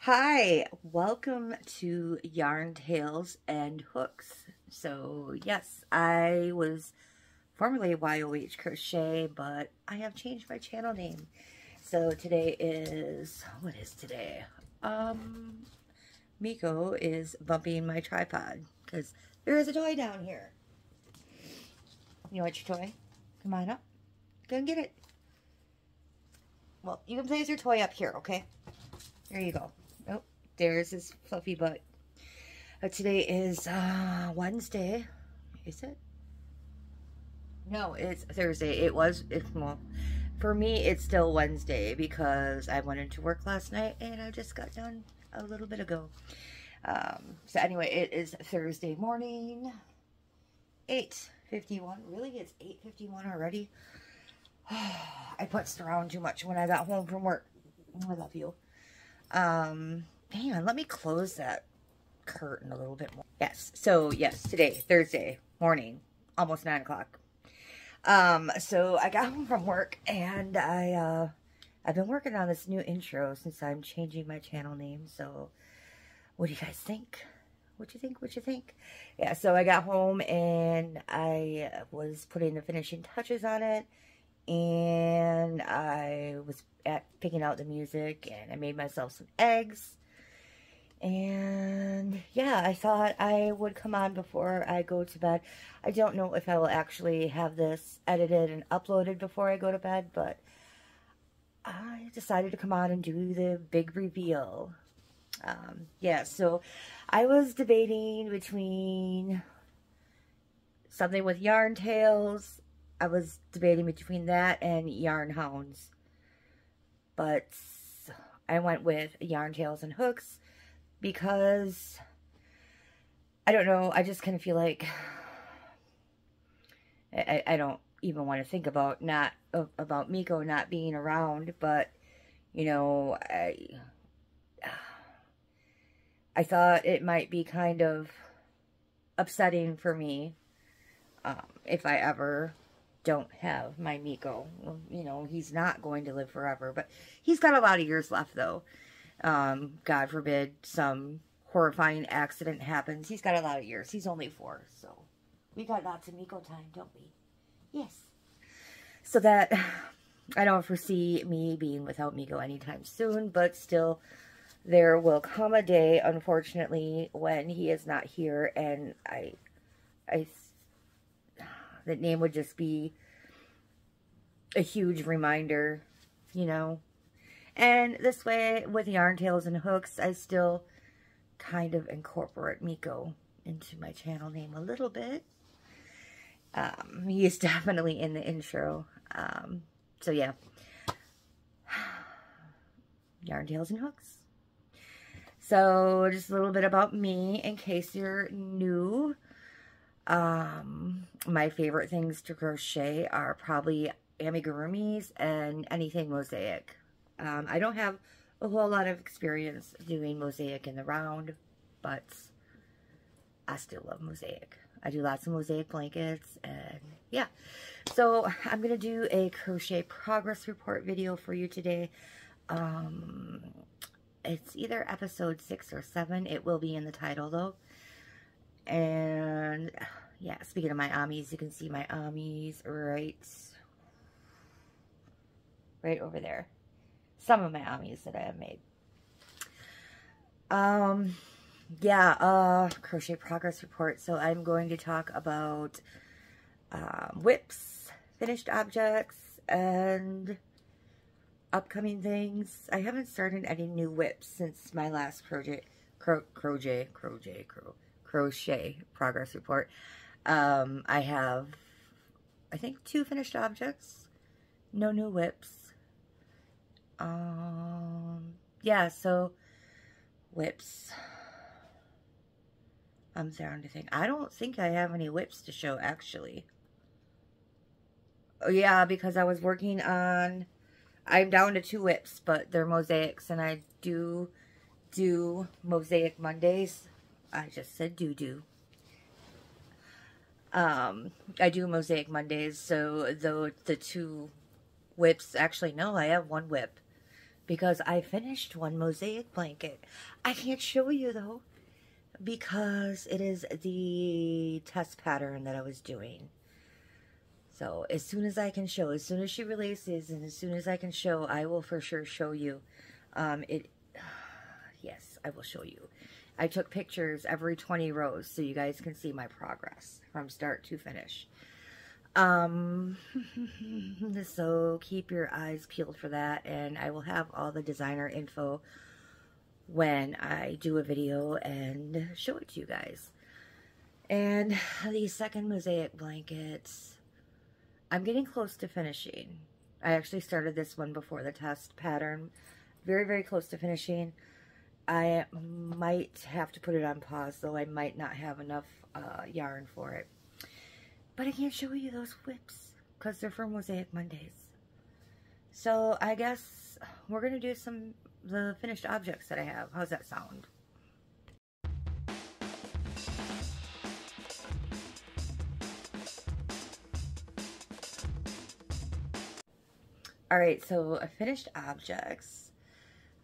Hi, welcome to Yarn Tales and Hooks. So yes, I was formerly YOH Crochet, but I have changed my channel name. So today is, what is today? Miko is bumping my tripod because there is a toy down here. You want your toy? Come on up. Go and get it. Well, you can place your toy up here, okay? There you go. Oh, there's his fluffy butt. Today is Wednesday. Is it? No, it's Thursday. Well, for me, it's still Wednesday because I went into work last night and I just got done a little bit ago. So anyway, it is Thursday morning, 8:51. Really? It's 8:51 already? I putzed around too much when I got home from work. I love you. Hang on, let me close that curtain a little bit more. Yes, so yes, today, Thursday morning, almost 9 o'clock. So I got home from work and I've been working on this new intro since I'm changing my channel name. So what do you guys think? What you think? Yeah, so I got home and I was putting the finishing touches on it. And I was picking out the music, and I made myself some eggs. And yeah, I thought I would come on before I go to bed. I don't know if I will actually have this edited and uploaded before I go to bed, but I decided to come on and do the big reveal. Yeah, so I was debating between something with yarn tails. I was debating between that and yarn hounds, but I went with yarn tails and hooks because I don't know, I just kind of feel like I don't even want to think about about Miko not being around, but you know, I thought it might be kind of upsetting for me if I ever don't have my Miko. Well, you know, he's not going to live forever, but he's got a lot of years left though. God forbid some horrifying accident happens. He's got a lot of years. He's only 4, so we got lots of Miko time, don't we? Yes. So that I don't foresee me being without Miko anytime soon, but still there will come a day, unfortunately, when he is not here, and that name would just be a huge reminder, you know. And this way, with Yarn Tails and Hooks, I still kind of incorporate Miko into my channel name a little bit. He is definitely in the intro. So yeah. Yarn Tails and Hooks. So, just a little bit about me, in case you're new. My favorite things to crochet are probably amigurumis and anything mosaic. I don't have a whole lot of experience doing mosaic in the round, but I still love mosaic. I do lots of mosaic blankets, and yeah. So I'm going to do a crochet progress report video for you today. It's either episode 6 or 7. It will be in the title though. And yeah, speaking of my amis, you can see my amis right over there. Some of my amis that I have made. Yeah, crochet progress report. So I'm going to talk about whips, finished objects, and upcoming things. I haven't started any new whips since my last crochet progress report. I have, I think, 2 finished objects, no new whips. Yeah, so whips. I'm starting to think. I don't think I have any whips to show, actually. Oh, yeah, because I was working on, I'm down to 2 whips, but they're mosaics, and I do Mosaic Mondays. I just said do. I do Mosaic Mondays, so though the 2 whips, actually no, I have 1 whip because I finished one mosaic blanket. I can't show you though, because it is the test pattern that I was doing. So as soon as I can show, as soon as she releases and as soon as I can show, I will for sure show you. Yes, I will show you. I took pictures every 20 rows so you guys can see my progress from start to finish. So keep your eyes peeled for that, and I will have all the designer info when I do a video and show it to you guys. And the second mosaic blanket, I'm getting close to finishing. I actually started this one before the test pattern. Very, very close to finishing. I might have to put it on pause, though I might not have enough yarn for it. But I can't show you those whips because they're for Mosaic Mondays. So I guess we're going to do the finished objects that I have. How's that sound? Alright, so finished objects.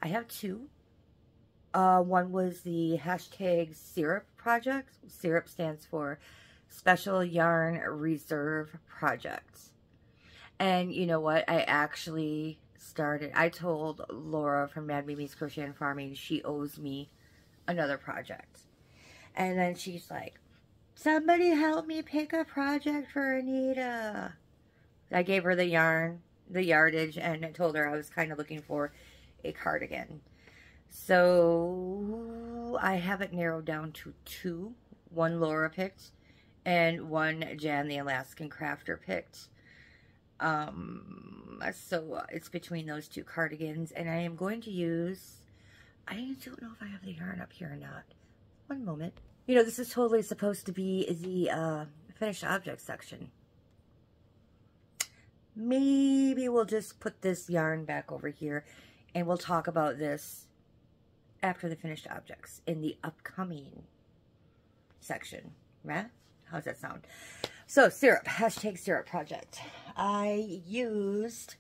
I have two. One was the hashtag Syrup project. Syrup stands for Special Yarn Reserve Project. And you know what? I actually I told Laura from Mad Mimi's Crochet and Farming she owes me another project. And then she's like, somebody help me pick a project for Anita. I gave her the yarn, the yardage, and I told her I was kind of looking for a cardigan. So I have it narrowed down to two. One Laura picked and one Jan the Alaskan Crafter picked. So it's between those two cardigans, and I am going to use, I don't know if I have the yarn up here or not. One moment. You know, this is totally supposed to be the finished object section. Maybe we'll just put this yarn back over here and we'll talk about this after the finished objects in the upcoming section. Right? How's that sound? So, syrup. Hashtag Syrup project. I used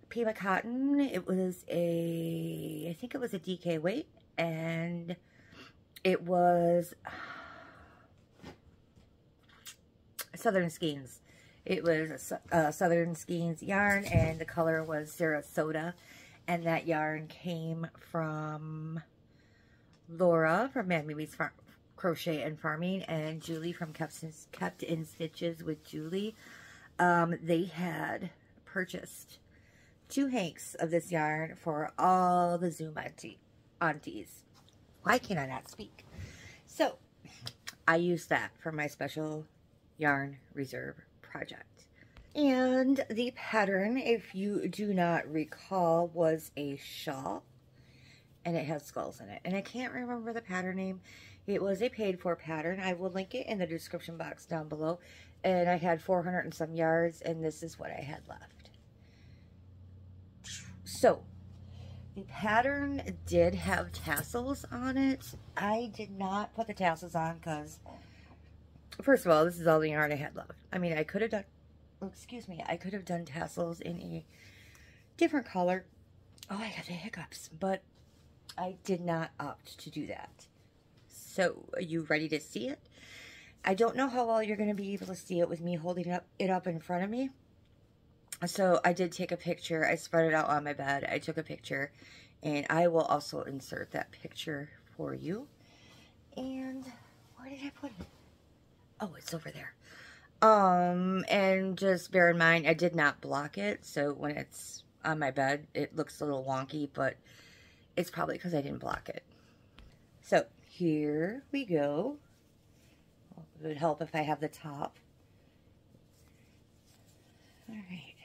Pima cotton. It was I think it was a DK weight, and it was Southern Skeins. It was Southern Skeins yarn, and the color was Sarasota. And that yarn came from Laura from Mad Mimi's Crochet and Farming, and Julie from Kept in Stitches with Julie. They had purchased 2 hanks of this yarn for all the Zoom aunties. Why can I not speak? So, I used that for my special yarn reserve project. And the pattern, if you do not recall, was a shawl. And it has skulls in it. And I can't remember the pattern name. It was a paid for pattern. I will link it in the description box down below. And I had 400 and some yards, and this is what I had left. So, the pattern did have tassels on it. I did not put the tassels on because, first of all, this is all the yarn I had left. I mean, I could have done, I could have done tassels in a different color. Oh, I got the hiccups, but I did not opt to do that. So, are you ready to see it? I don't know how well you're going to be able to see it with me holding it up in front of me. So, I did take a picture. I spread it out on my bed. I took a picture, and I will also insert that picture for you. And where did I put it? Oh, it's over there. And just bear in mind, I did not block it. So, when it's on my bed, it looks a little wonky, but it's probably because I didn't block it. So, here we go. Well, it would help if I have the top. Alright.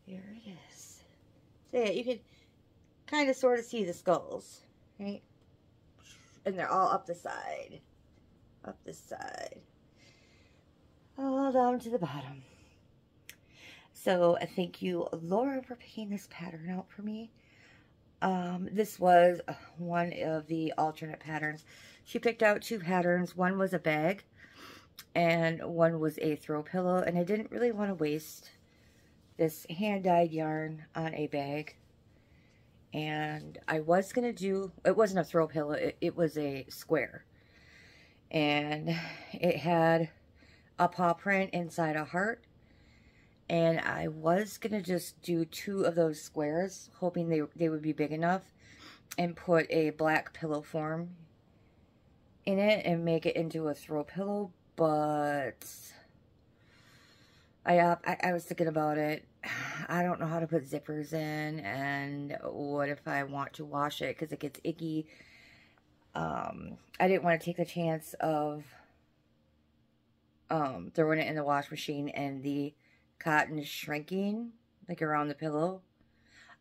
Here it is. So, yeah, you can kind of sort of see the skulls, right? And they're all up the side. Up this side. All down to the bottom. So, thank you, Laura, for picking this pattern out for me. This was one of the alternate patterns. She picked out 2 patterns. One was a bag, and one was a throw pillow. And I didn't really want to waste this hand-dyed yarn on a bag. And I was going to do, it wasn't a throw pillow, it was a square. And it had a paw print inside a heart. And I was going to just do 2 of those squares, hoping they would be big enough, and put a black pillow form in it and make it into a throw pillow. But I was thinking about it. I don't know how to put zippers in, and what if I want to wash it because it gets icky. I didn't want to take the chance of throwing it in the wash machine and the cotton shrinking like around the pillow.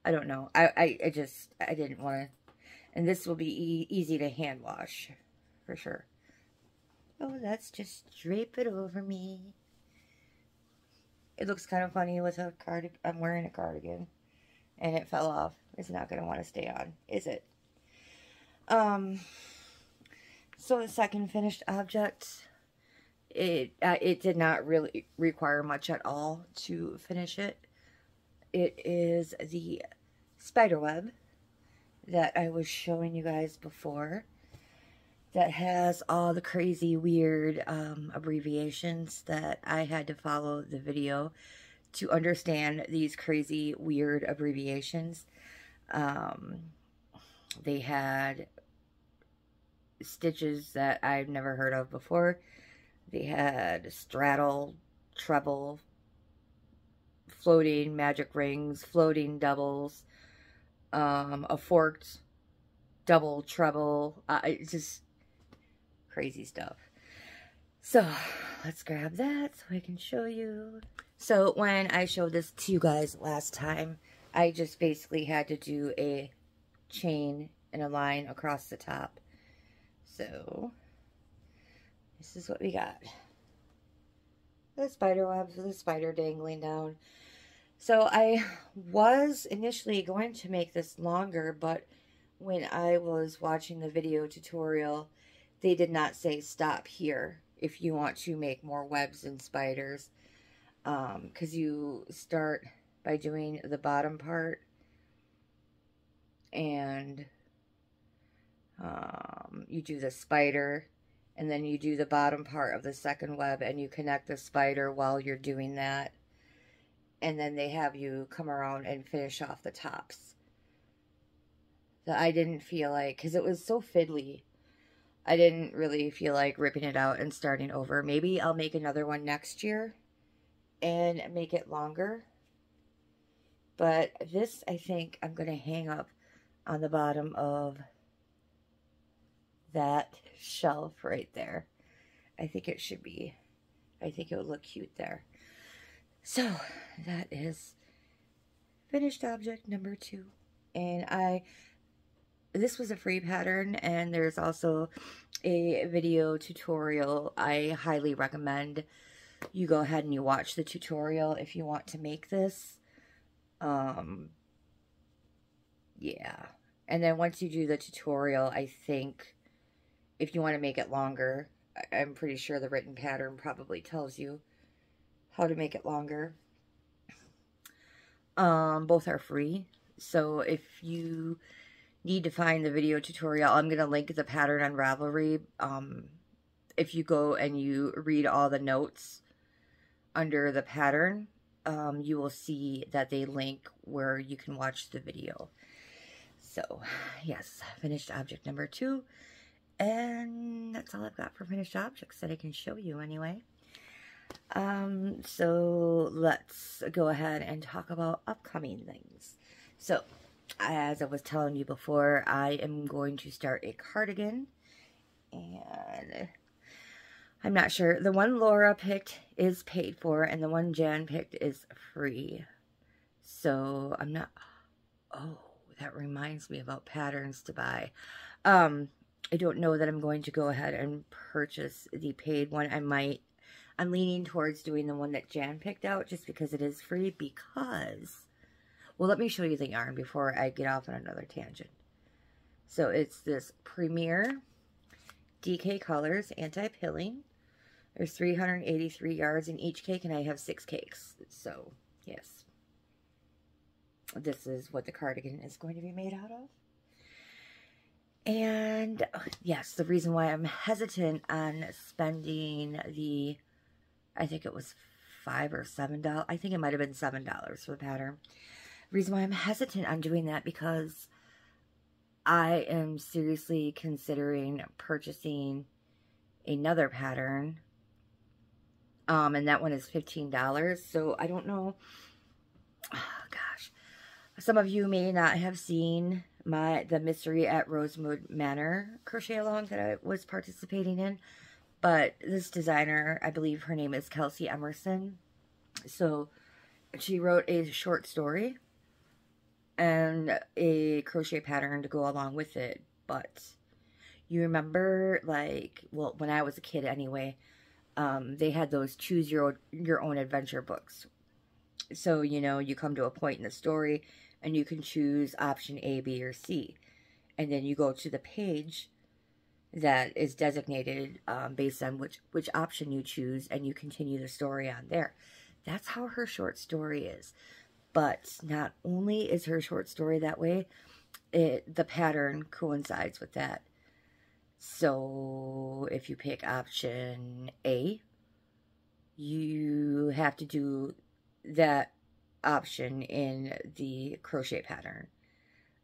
I don't know. I didn't want to. And this will be easy to hand wash for sure. Oh, let's just drape it over me. It looks kind of funny with a cardigan. I'm wearing a cardigan and it fell off. It's not going to want to stay on, is it? So the second finished object, it did not really require much at all to finish it. It is the spider web that I was showing you guys before, that has all the crazy weird abbreviations that I had to follow the video to understand these crazy weird abbreviations. They had stitches that I've never heard of before. They had straddle, treble, floating magic rings, floating doubles, a forked double treble. It's just crazy stuff. So let's grab that so I can show you. So when I showed this to you guys last time, I just basically had to do a chain and a line across the top. So this is what we got. The spider webs with a spider dangling down. So I was initially going to make this longer, but when I was watching the video tutorial, they did not say stop here if you want to make more webs and spiders. Because you start by doing the bottom part and you do the spider, and then you do the bottom part of the second web and you connect the spider while you're doing that, and then they have you come around and finish off the tops. That I didn't feel like, because it was so fiddly, I didn't really feel like ripping it out and starting over. Maybe I'll make another one next year and make it longer, but this I think I'm going to hang up on the bottom of that shelf right there. I think it should be. I think it would look cute there. So that is finished object number 2. And this was a free pattern, and there's also a video tutorial. I highly recommend you go ahead and you watch the tutorial if you want to make this. Yeah. And then once you do the tutorial, I think if you want to make it longer, I'm pretty sure the written pattern probably tells you how to make it longer. Both are free. So if you need to find the video tutorial, I'm going to link the pattern on Ravelry. If you go and you read all the notes under the pattern, you will see that they link where you can watch the video. So, yes, finished object number 2. And that's all I've got for finished objects that I can show you anyway. So let's go ahead and talk about upcoming things. So, as I was telling you before, I am going to start a cardigan. And I'm not sure. The one Laura picked is paid for, and the one Jan picked is free. So, I'm not... Oh, that reminds me about patterns to buy. I don't know that I'm going to go ahead and purchase the paid one. I'm leaning towards doing the one that Jan picked out just because it is free, because, well, let me show you the yarn before I get off on another tangent. So it's this Premier DK Colors Anti-Pilling. There's 383 yards in each cake, and I have 6 cakes. So, yes. this is what the cardigan is going to be made out of. And yes, the reason why I'm hesitant on spending the, I think it was $5 or $7. I think it might have been $7 for the pattern. The reason why I'm hesitant on doing that because I am seriously considering purchasing another pattern. And that one is $15. So I don't know. Oh, gosh. Some of you may not have seen the Mystery at Rosewood Manor crochet along that I was participating in. But this designer, I believe her name is Kelsey Emerson. So she wrote a short story and a crochet pattern to go along with it. But you remember, like, well, when I was a kid anyway, they had those choose your own adventure books. So, you know, you come to a point in the story and you can choose option A, B, or C. And then you go to the page that is designated based on which option you choose, and you continue the story on there. That's how her short story is. But not only is her short story that way, the pattern coincides with that. So if you pick option A, you have to do that option in the crochet pattern.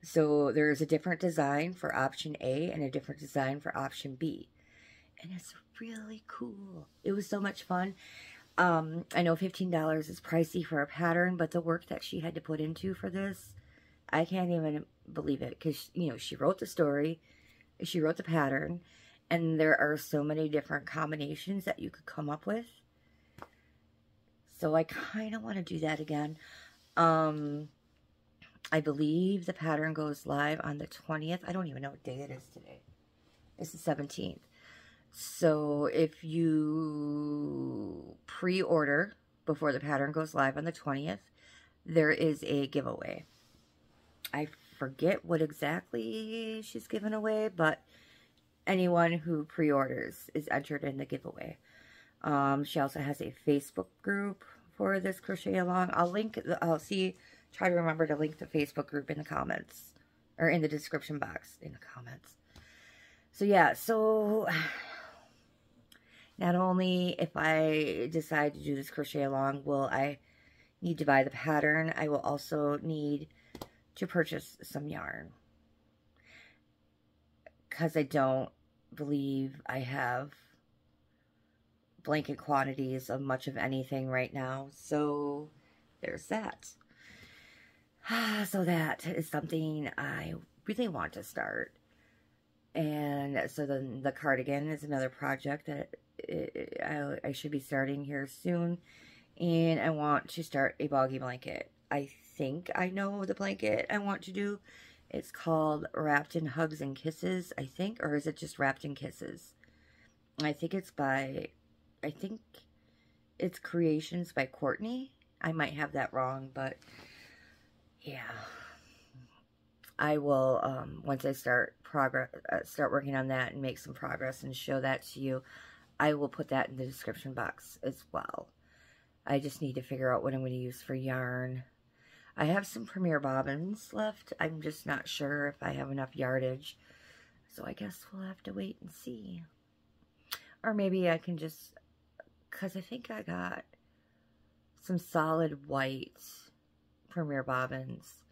So there's a different design for option A and a different design for option B. And it's really cool. It was so much fun. I know $15 is pricey for a pattern, but the work that she had to put into for this, I can't even believe it. Because, you know, she wrote the story, she wrote the pattern, and there are so many different combinations that you could come up with. So I kind of want to do that again. I believe the pattern goes live on the 20th. I don't even know what day it is today. It's the 17th. So if you pre-order before the pattern goes live on the 20th, there is a giveaway. I forget what exactly she's giving away, but anyone who pre-orders is entered in the giveaway. She also has a Facebook group for this crochet along. I'll try to remember to link the Facebook group in the comments, or in the description box in the comments. So yeah, so not only if I decide to do this crochet along will I need to buy the pattern, I will also need to purchase some yarn, because I don't believe I have blanket quantities of much of anything right now. So there's that. So that is something I really want to start. And so then the cardigan is another project that I should be starting here soon. And I want to start a boggy blanket. I think I know the blanket I want to do. It's called Wrapped in Hugs and Kisses, I think. Or is it just Wrapped in Kisses? I think it's Creations by Courtney. I might have that wrong, but yeah. I will, once I start working on that and make some progress and show that to you, I will put that in the description box as well. I just need to figure out what I'm going to use for yarn. I have some Premier bobbins left. I'm just not sure if I have enough yardage. So I guess we'll have to wait and see. Or maybe I can just, because I think I got some solid white Premier bobbins.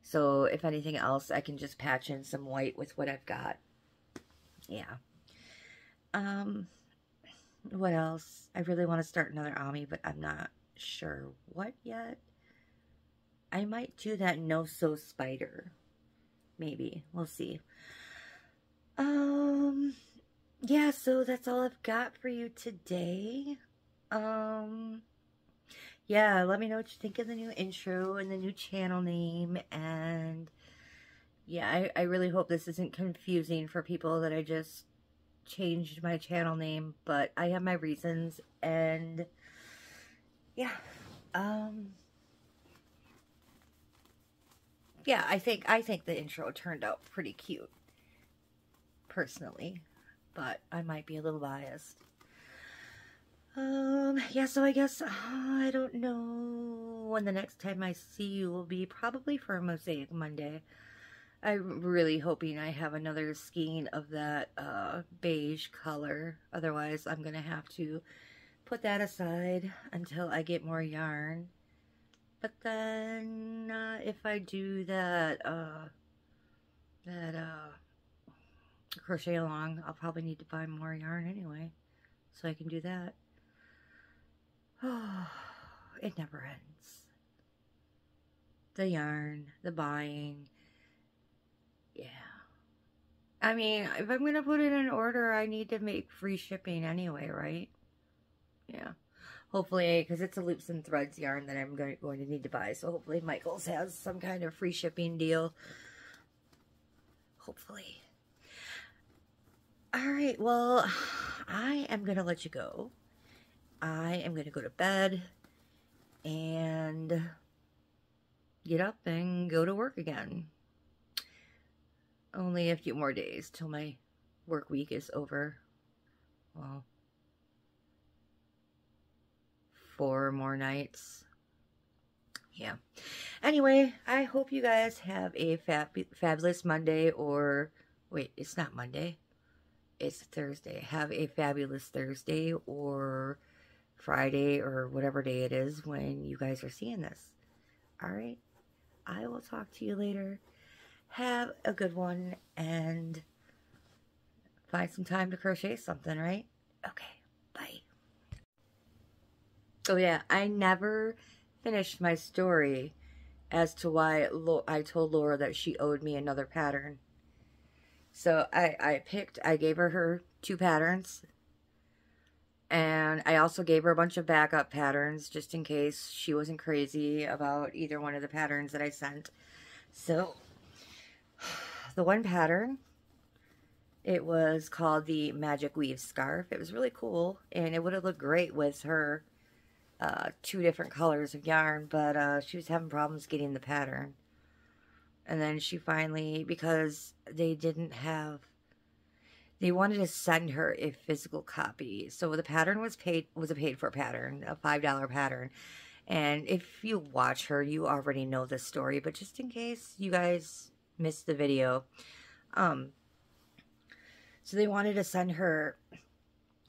So if anything else, I can just patch in some white with what I've got. Yeah. What else? I really want to start another Ami, but I'm not sure what yet. I might do that no-sew spider. Maybe. We'll see. Yeah, so that's all I've got for you today. Yeah, let me know what you think of the new intro and the new channel name. And yeah, I really hope this isn't confusing for people that I just changed my channel name, but I have my reasons. And yeah, yeah, I think the intro turned out pretty cute, personally, but I might be a little biased. Yeah, so I guess, I don't know when the next time I see you will be, probably for a Mosaic Monday. I'm really hoping I have another skein of that beige color. Otherwise, I'm going to have to put that aside until I get more yarn. But then, if I do that, crochet along, I'll probably need to buy more yarn anyway. So I can do that. Oh, it never ends. The yarn, the buying. Yeah. I mean, if I'm going to put it in order, I need to make free shipping anyway, right? Yeah. Hopefully, because it's a Loops and Threads yarn that I'm going to need to buy. So hopefully Michael's has some kind of free shipping deal. Hopefully. Alright, well, I am going to let you go. I am going to go to bed and get up and go to work again. Only a few more days till my work week is over. Well, 4 more nights. Yeah. Anyway, I hope you guys have a fabulous Monday, or wait, it's not Monday. It's Thursday. Have a fabulous Thursday or Friday or whatever day it is when you guys are seeing this. All right. I will talk to you later. Have a good one and find some time to crochet something, right? Okay. Bye. Oh yeah, I never finished my story as to why I told Laura that she owed me another pattern. So I gave her 2 patterns. And I also gave her a bunch of backup patterns just in case she wasn't crazy about either one of the patterns that I sent. So the one pattern, it was called the Magic Weave Scarf. It was really cool, and it would have looked great with her 2 different colors of yarn, but she was having problems getting the pattern. And then she finally, because they wanted to send her a physical copy. So the pattern was a paid for pattern, a $5 pattern. And if you watch her, you already know this story, but just in case you guys missed the video, so they wanted to send her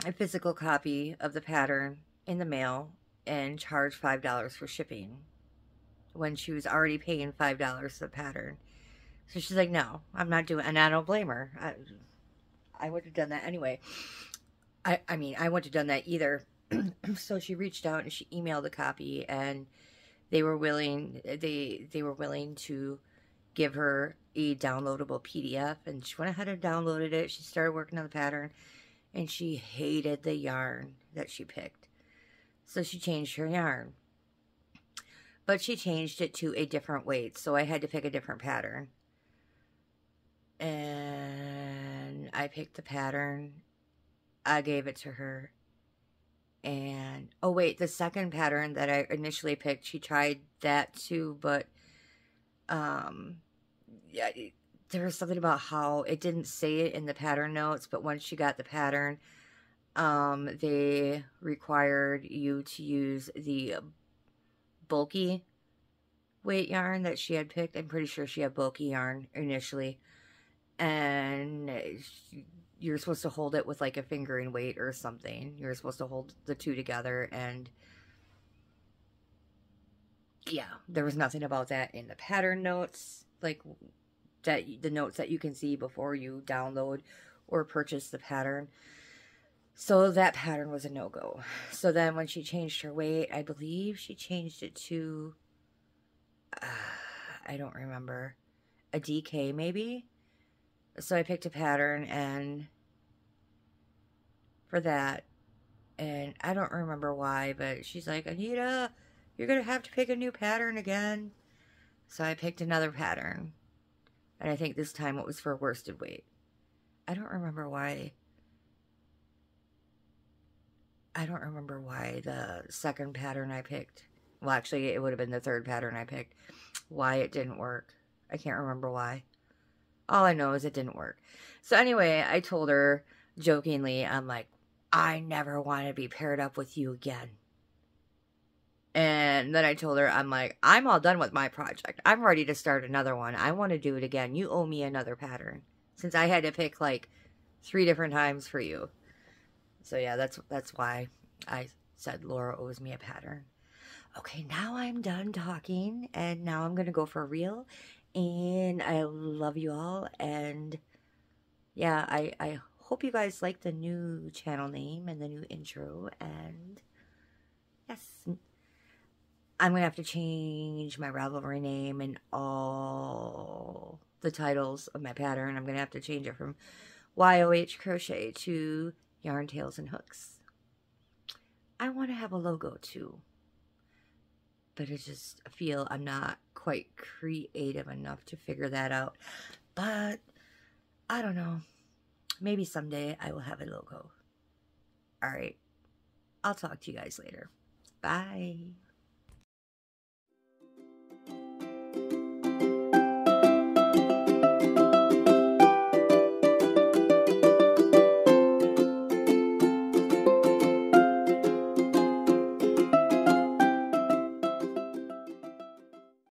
a physical copy of the pattern in the mail and charge $5 for shipping when she was already paying $5 for the pattern. So she's like, no, I'm not doing it. And I don't blame her. I would have done that anyway. I mean, I wouldn't have done that either. So she reached out and she emailed a copy, and they were willing to give her a downloadable PDF, and she went ahead and downloaded it. She started working on the pattern, and she hated the yarn that she picked. So she changed her yarn. But she changed it to a different weight, so I had to pick a different pattern. And I picked the pattern. I gave it to her. And, oh wait, the second pattern that I initially picked, she tried that too, but, yeah, there was something about how it didn't say it in the pattern notes, but once she got the pattern, they required you to use the bulky weight yarn that she had picked. I'm pretty sure she had bulky yarn initially. And you're supposed to hold it with like a fingering weight or something. You're supposed to hold the 2 together, and yeah, there was nothing about that in the pattern notes, like that, the notes that you can see before you download or purchase the pattern. So that pattern was a no-go. So then when she changed her weight, I believe she changed it to, I don't remember, a DK maybe. So I picked a pattern and for that, and I don't remember why, but she's like, Anita, you're going to have to pick a new pattern again. So I picked another pattern, and I think this time it was for worsted weight. I don't remember why. I don't remember why the second pattern I picked, well actually it would have been the third pattern I picked, why it didn't work. I can't remember why. All I know is it didn't work. So anyway, I told her jokingly, I'm like, I never want to be paired up with you again. And then I told her, I'm like, I'm all done with my project. I'm ready to start another one. I want to do it again. You owe me another pattern. Since I had to pick like 3 different times for you. So yeah, that's why I said Laura owes me a pattern. Okay, now I'm done talking. And now I'm going to go for real. And I love you all. And yeah, I hope you guys like the new channel name and the new intro. And yes, I'm going to have to change my Ravelry name and all the titles of my pattern. I'm going to have to change it from YOH Crochet to Yarn Tails and Hooks. I want to have a logo too. But I just feel I'm not quite creative enough to figure that out. But I don't know. Maybe someday I will have a logo. All right. I'll talk to you guys later. Bye.